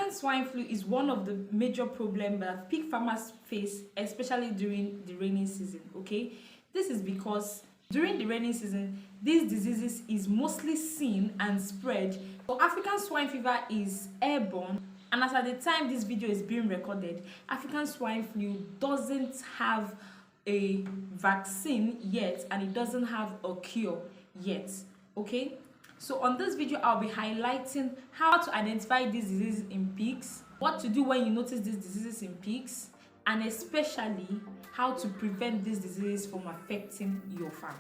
African swine flu is one of the major problems that pig farmers face, especially during the rainy season. Okay, this is because during the rainy season, these diseases is mostly seen and spread. So African swine fever is airborne, and as at the time this video is being recorded, African swine flu doesn't have a vaccine yet, and it doesn't have a cure yet. Okay, so on this video I'll be highlighting how to identify these diseases in pigs, what to do when you notice these diseases in pigs, and especially how to prevent these diseases from affecting your farm.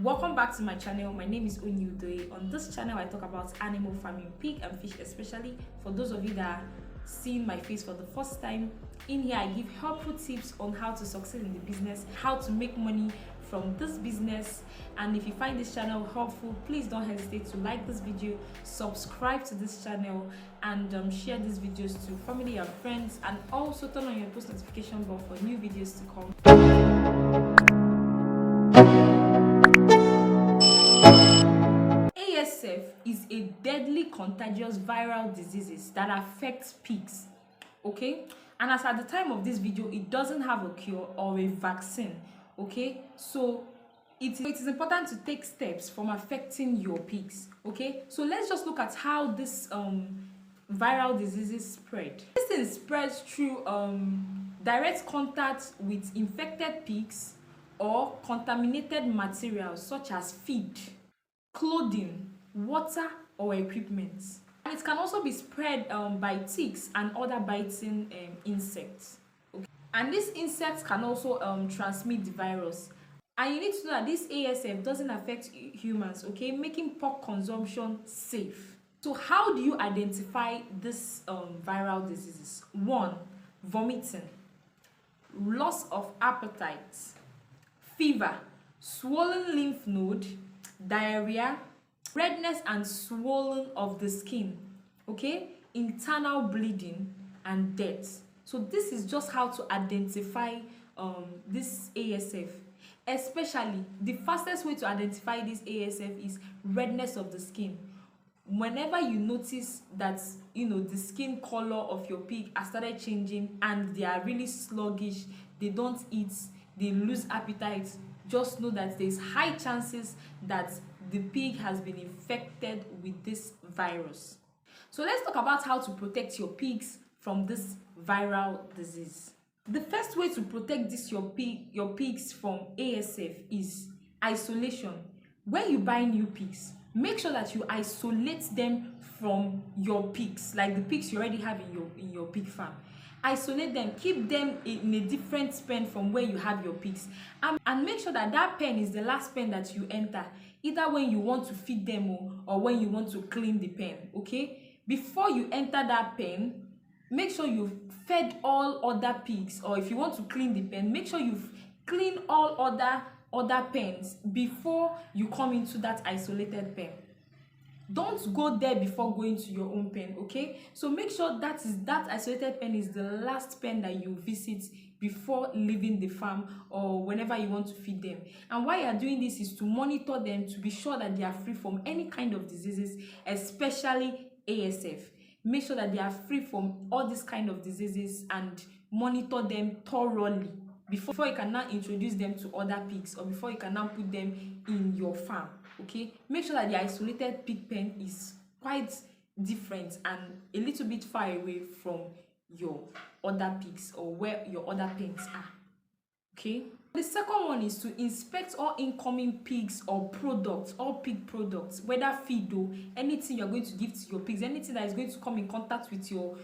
Welcome back to my channel. My name is Onyudoye. On this channel I talk about animal farming, pig and fish especially. For those of you that are seeing my face for the first time, in here I give helpful tips on how to succeed in the business, how to make money from this business. And if you find this channel helpful, please don't hesitate to like this video, subscribe to this channel, and share these videos to family and friends, and also turn on your post notification bell for new videos to come. ASF is a deadly contagious viral disease that affects pigs. Okay, and as at the time of this video, it doesn't have a cure or a vaccine. Okay, so it is important to take steps from affecting your pigs. Okay, so let's just look at how this viral diseases spread. This thing spreads through direct contact with infected pigs or contaminated materials such as feed, clothing, water, or equipment. And it can also be spread by ticks and other biting insects. Okay? And these insects can also transmit the virus. And you need to know that this ASF doesn't affect humans, okay, making pork consumption safe. So how do you identify this viral diseases? 1. Vomiting, loss of appetite, fever, swollen lymph node, diarrhea, redness and swelling of the skin, okay, internal bleeding, and death. So this is just how to identify this ASF. Especially, the fastest way to identify this ASF is redness of the skin. Whenever you notice that the skin color of your pig has started changing and they are really sluggish, they don't eat, they lose appetite, just know that there's high chances that the pig has been infected with this virus. So let's talk about how to protect your pigs from this viral disease. The first way to protect your pigs from ASF is isolation. When you buy new pigs, make sure that you isolate them from your pigs, like the pigs you already have in your pig farm. Isolate them, keep them in a different pen from where you have your pigs, and make sure that that pen is the last pen that you enter, either when you want to feed them or when you want to clean the pen. Okay, before you enter that pen, make sure you've fed all other pigs, or if you want to clean the pen, make sure you've cleaned all other pens before you come into that isolated pen. Don't go there before going to your own pen. Okay, so make sure that isolated pen is the last pen that you visit before leaving the farm or whenever you want to feed them. And why you are doing this is to monitor them, to be sure that they are free from any kind of diseases, especially ASF. Make sure that they are free from all these kind of diseases and monitor them thoroughly before you can now introduce them to other pigs, or before you can now put them in your farm. Okay, make sure that the isolated pig pen is quite different and a little bit far away from your other pigs or where your other pens are. Okay, the second one is to inspect all incoming pigs or products, all pig products, whether feed or anything you're going to give to your pigs, anything that is going to come in contact with your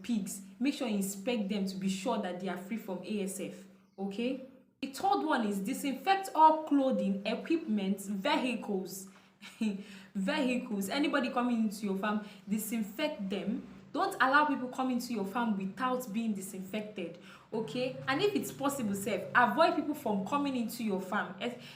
pigs. Make sure you inspect them to be sure that they are free from ASF. Okay, the third one is disinfect all clothing, equipment, vehicles. Vehicles, anybody coming into your farm, disinfect them. Don't allow people coming to your farm without being disinfected. Okay, and if it's possible, avoid people from coming into your farm,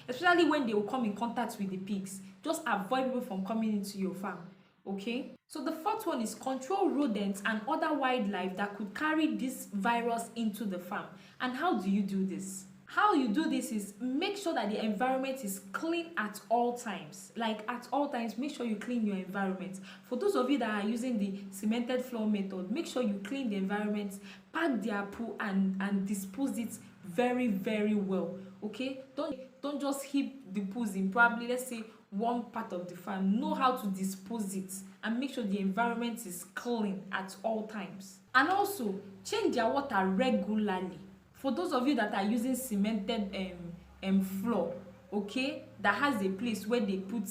especially when they will come in contact with the pigs. Just avoid people from coming into your farm. Okay, so the fourth one is control rodents and other wildlife that could carry this virus into the farm. And how do you do this? How you do this is make sure that the environment is clean at all times. Like at all times, make sure you clean your environment. For those of you that are using the cemented floor method, make sure you clean the environment, pack their poo and dispose it very well. Okay, don't just heap the poos in probably, let's say, one part of the farm. Know how to dispose it and make sure the environment is clean at all times. And also change their water regularly. For those of you that are using cemented floor, okay, that has a place where they put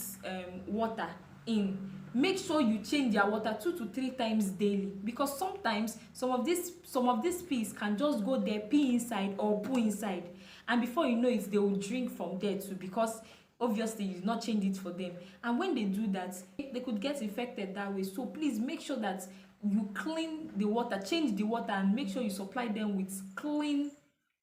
water in, make sure you change their water 2 to 3 times daily, because sometimes some of these peas can just go there, pee inside or poo inside, and before you know it, they will drink from there too, because obviously you did not change it for them. And when they do that, they could get infected that way. So please make sure that you clean the water, change the water, and make sure you supply them with clean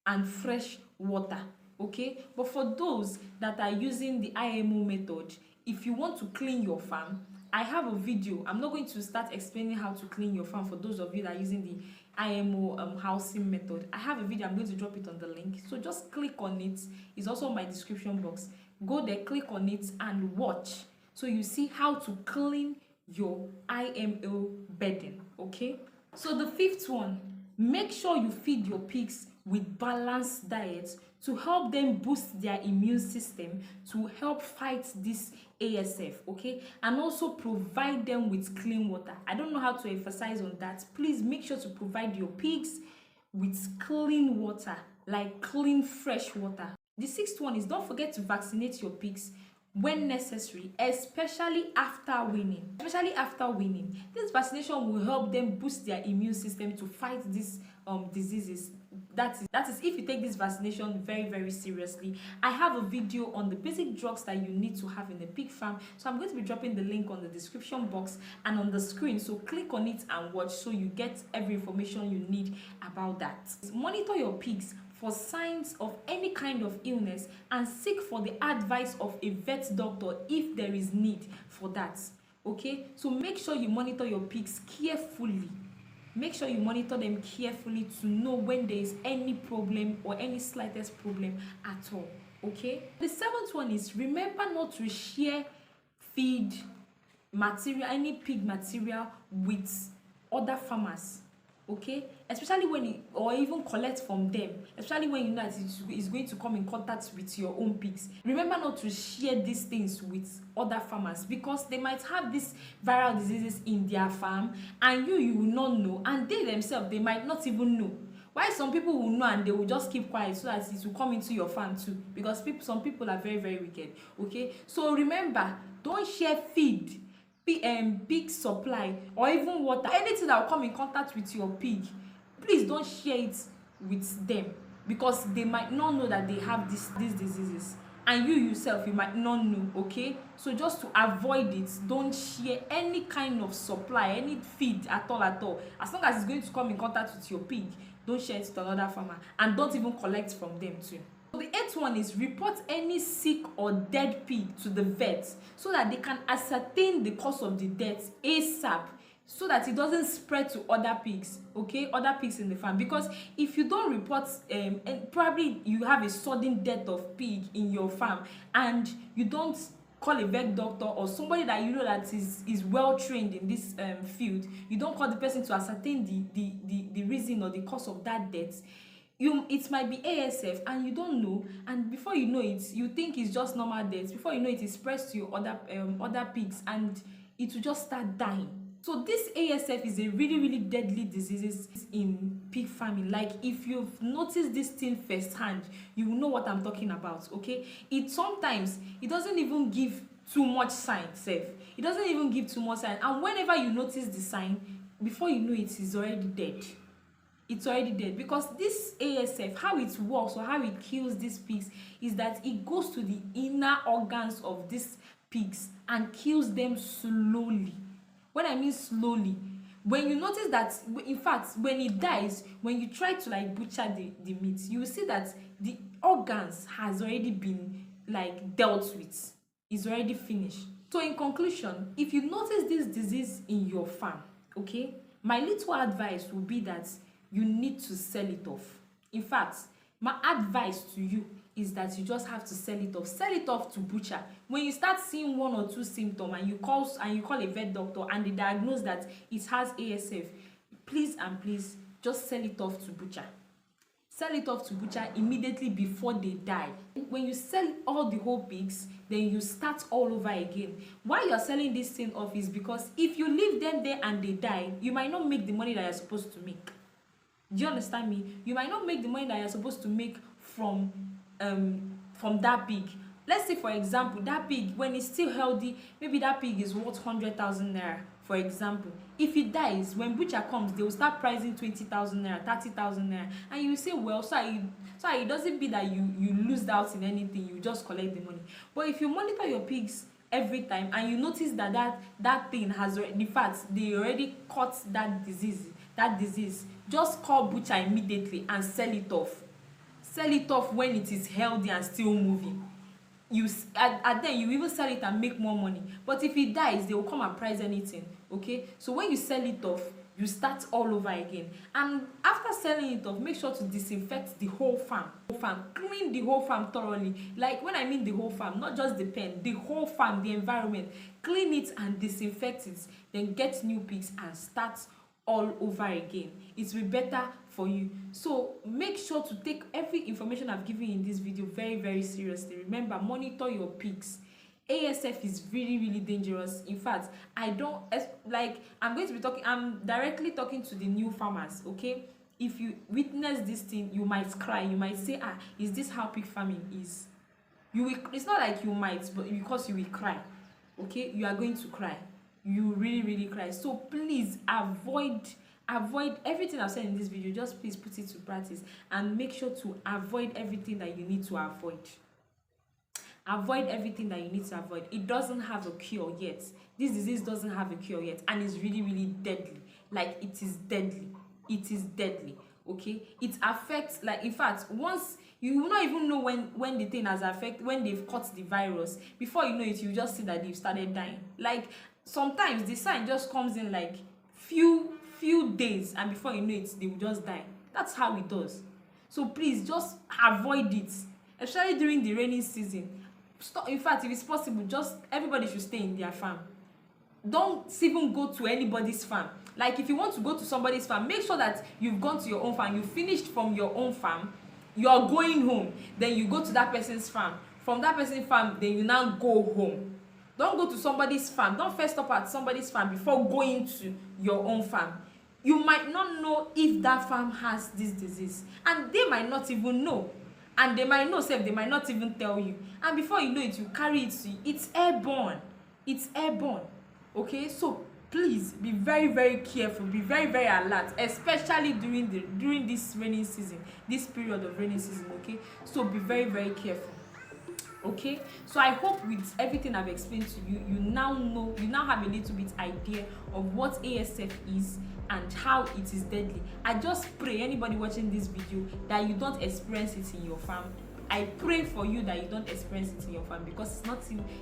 and fresh water. Okay, but for those that are using the IMO method, if you want to clean your farm, I have a video. I'm not going to start explaining how to clean your farm for those of you that are using the IMO housing method. I have a video. I'm going to drop it on the link, so just click on it. It's also in my description box. Go there, click on it and watch, so you see how to clean your IMO bedding. Okay, so the fifth one, make sure you feed your pigs with balanced diets to help them boost their immune system, to help fight this ASF. Okay, and also provide them with clean water. I don't know how to emphasize on that. Please make sure to provide your pigs with clean water, like clean fresh water. The sixth one is, don't forget to vaccinate your pigs when necessary, especially after weaning. This vaccination will help them boost their immune system to fight these diseases. That is if you take this vaccination very seriously. I have a video on the basic drugs that you need to have in a pig farm, so I'm going to be dropping the link on the description box and on the screen, so click on it and watch, so you get every information you need about that. Monitor your pigs for signs of any kind of illness and seek for the advice of a vet doctor if there is need for that. Okay, so make sure you monitor your pigs carefully. Make sure you monitor them carefully to know when there is any problem or any slightest problem at all. Okay, the seventh one is, remember not to share feed material, any pig material, with other farmers. Okay, especially when or even collect from them, especially when you know that it's going to come in contact with your own pigs. Remember not to share these things with other farmers, because they might have these viral diseases in their farm and you will not know, and they themselves, they might not even know. Why some people will know and they will just keep quiet so that it will come into your farm too, because some people are very wicked. Okay, so remember, don't share feed, pig supply, or even water, anything that will come in contact with your pig. Please don't share it with them, because they might not know that they have these diseases, and you yourself, you might not know. Okay, so just to avoid it, don't share any kind of supply, any feed at all. As long as it's going to come in contact with your pig, don't share it to another farmer, and don't even collect from them too. So the eighth one is, report any sick or dead pig to the vet so that they can ascertain the cause of the death ASAP, so that it doesn't spread to other pigs. Okay, other pigs in the farm. Because if you don't report, and probably you have a sudden death of pig in your farm and you don't call a vet doctor or somebody that you know that is well trained in this field, you don't call the person to ascertain the reason or the cause of that death, it might be ASF and you don't know, and before you know it, you think it's just normal death. Before you know it spreads to your other pigs and it will just start dying. So this ASF is a really deadly disease in pig farming. Like, if you've noticed this thing firsthand, you will know what I'm talking about. Okay, sometimes it doesn't even give too much sign. It doesn't even give too much sign, and whenever you notice the sign, before you know it, it's already dead. It's already dead. Because this ASF, how it works or how it kills these pigs is that it goes to the inner organs of these pigs and kills them slowly. When I mean slowly, when you notice that, in fact, when it dies, when you try to like butcher the meat, you will see that the organs has already been like dealt with. It's already finished. So in conclusion, if you notice this disease in your farm, okay, my little advice would be that you need to sell it off. In fact, My advice to you is that you just have to sell it off. Sell it off to butcher. When you start seeing 1 or 2 symptoms and you call a vet doctor and they diagnose that it has ASF, please and please just sell it off to butcher. Sell it off to butcher immediately before they die. When you sell all the whole pigs, then you start all over again. Why you're selling this thing off is because if you leave them there and they die, you might not make the money that you're supposed to make. Do you understand me? You might not make the money that you're supposed to make from that pig. Let's say, for example, that pig, when it's still healthy, maybe that pig is worth 100,000 naira, for example. If it dies, when butcher comes, they will start pricing 20,000 naira, 30,000 naira, and you will say, well, so it doesn't be that you lose out in anything, you just collect the money. But if you monitor your pigs every time and you notice that thing has already, in fact, they already caught that disease, just call butcher immediately and sell it off. Sell it off when it is healthy and still moving. And then you even sell it and make more money. But if it dies, they will come and price anything. Okay, so when you sell it off, you start all over again. And after selling it off, make sure to disinfect the whole farm. Clean the whole farm thoroughly. Like, when I mean the whole farm, not just the pen, the whole farm, the environment. Clean it and disinfect it. Then get new pigs and start all over again. It will be better for you. So make sure to take every information I've given you in this video very, very seriously. Remember, monitor your pigs. ASF is really, really dangerous. In fact, I'm directly talking to the new farmers. Okay, if you witness this thing, you might cry. You might say, is this how pig farming is? It's not like you might, but because you will cry. Okay, you are going to cry. You really, really cry. So please avoid everything I've said in this video. Just please put it to practice and make sure to avoid everything that you need to avoid. Avoid everything that you need to avoid. It doesn't have a cure yet. This disease doesn't have a cure yet, and it's really, really deadly. Like, it is deadly. It is deadly. Okay, it affects, like, in fact, once you will not even know when the thing has affected, when they've caught the virus. Before you know it, you just see that they've started dying. Like, sometimes the sign just comes in like few days, and before you know it, they will just die. That's how it does. So please just avoid it, especially during the rainy season. Stop. In fact, if it's possible, just everybody should stay in their farm. Don't even go to anybody's farm. Like, if you want to go to somebody's farm, make sure that you've gone to your own farm, you finished from your own farm, you're going home, then you go to that person's farm. From that person's farm, then you now go home. Don't go to somebody's farm. Don't first stop at somebody's farm before going to your own farm. You might not know if that farm has this disease, and they might not even know. And they might know, they might not even tell you. And before you know it, you carry it to you. It's airborne. It's airborne. Okay? So please be very, very careful. Be very, very alert, especially during this rainy season, this period of rainy season. Okay? So be very, very careful. Okay, so I hope with everything I've explained to you, you now have a little bit idea of what ASF is and how it is deadly. I just pray anybody watching this video that you don't experience it in your farm. I pray for you that you don't experience it in your farm, because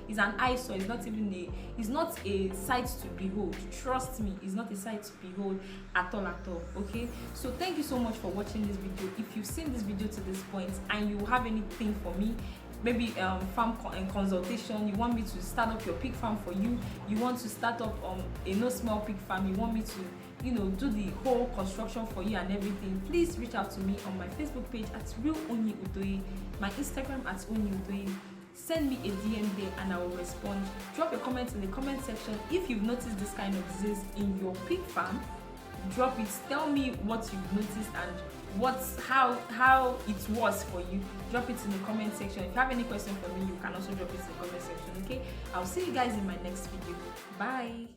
it's an eyesore. It's not a sight to behold. Trust me, it's not a sight to behold at all. Okay, so thank you so much for watching this video. If you've seen this video to this point and you have anything for me, maybe farm consultation, you want me to start up your pig farm for you, you want to start up a no small pig farm, you want me to do the whole construction for you and everything, please reach out to me on my Facebook page at Real Onyi Udoye, my Instagram at Onyi Udoye. Send me a DM there and I will respond. Drop your comments in the comment section if you've noticed this kind of disease in your pig farm. Drop it. Tell me what you've noticed and how it was for you. Drop it in the comment section. If you have any question for me, you can also drop it in the comment section. Okay, I'll see you guys in my next video. Bye.